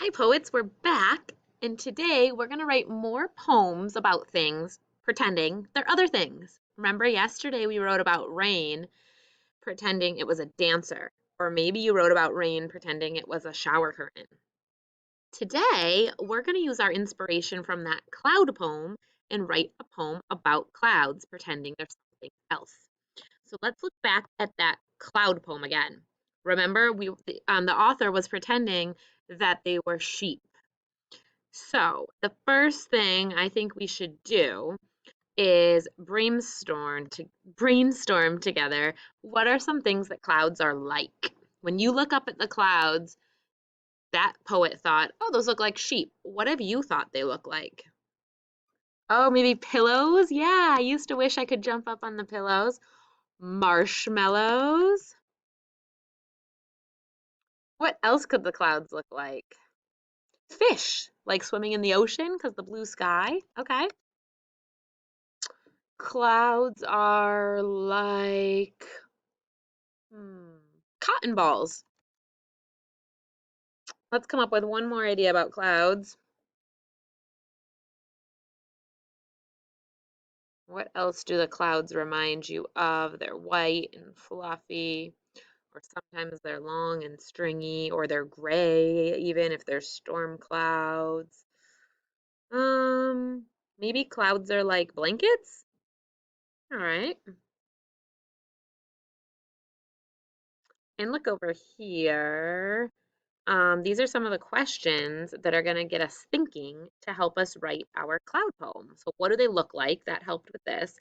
Hi, poets, we're back, and today we're going to write more poems about things pretending they're other things. Remember, yesterday we wrote about rain pretending it was a dancer, or maybe you wrote about rain pretending it was a shower curtain. Today, we're going to use our inspiration from that cloud poem and write a poem about clouds pretending they're something else. So let's look back at that cloud poem again. Remember, the author was pretending that they were sheep. So the first thing I think we should do is brainstorm together. What are some things that clouds are like? When you look up at the clouds, that poet thought, oh, those look like sheep. What have you thought they look like? Oh, maybe pillows? Yeah, I used to wish I could jump up on the pillows. Marshmallows. What else could the clouds look like? Fish, like swimming in the ocean because the blue sky. Okay. Clouds are like hmm, cotton balls. Let's come up with one more idea about clouds. What else do the clouds remind you of? They're white and fluffy, or sometimes they're long and stringy, or they're gray, even if they're storm clouds. Maybe clouds are like blankets? All right. And look over here. These are some of the questions that are going to get us thinking to help us write our cloud poem. So what do they look like? That helped with this.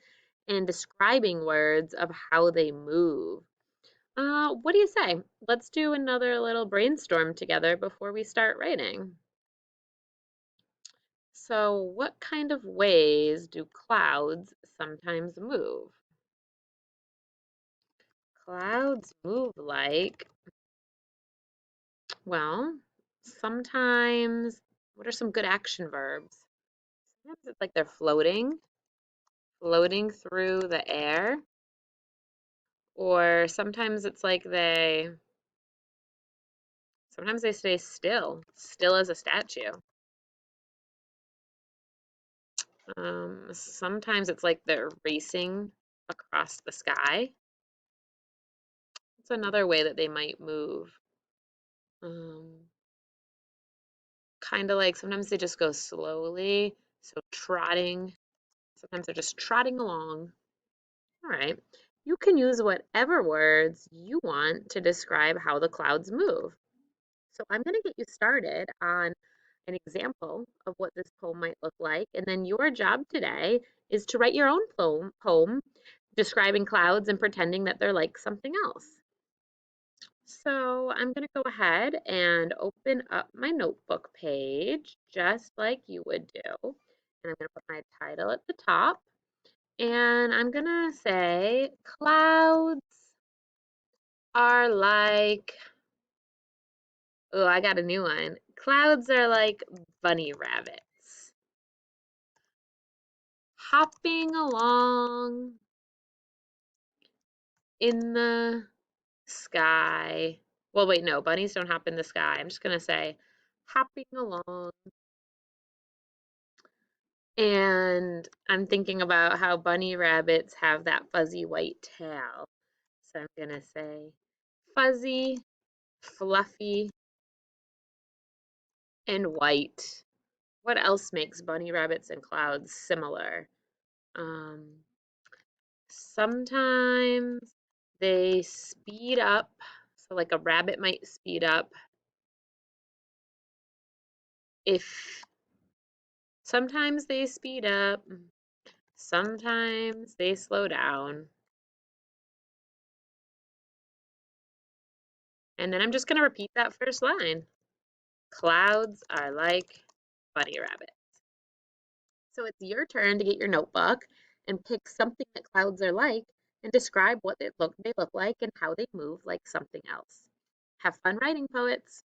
And describing words of how they move. What do you say? Let's do another little brainstorm together before we start writing. So what kind of ways do clouds sometimes move? Clouds move like, well, sometimes, what are some good action verbs? Sometimes it's like they're floating through the air, or sometimes they stay still as a statue. Sometimes it's like they're racing across the sky. It's another way that they might move. Um, kind of like sometimes they just go slowly, so trotting. Sometimes they're just trotting along. All right. You can use whatever words you want to describe how the clouds move. So I'm going to get you started on an example of what this poem might look like. And then your job today is to write your own poem describing clouds and pretending that they're like something else. So I'm going to go ahead and open up my notebook page just like you would do. And I'm going to put my title at the top. And I'm going to say clouds are like, oh, I got a new one. Clouds are like bunny rabbits hopping along in the sky. Well, wait, no, bunnies don't hop in the sky. I'm just going to say hopping along. And I'm thinking about how bunny rabbits have that fuzzy white tail. So I'm going to say fuzzy, fluffy, and white. What else makes bunny rabbits and clouds similar? Um, Sometimes they speed up. So like a rabbit might speed up if sometimes they speed up, sometimes they slow down. And then I'm just going to repeat that first line. Clouds are like bunny rabbits. So it's your turn to get your notebook and pick something that clouds are like and describe what they look like and how they move like something else. Have fun writing, poets.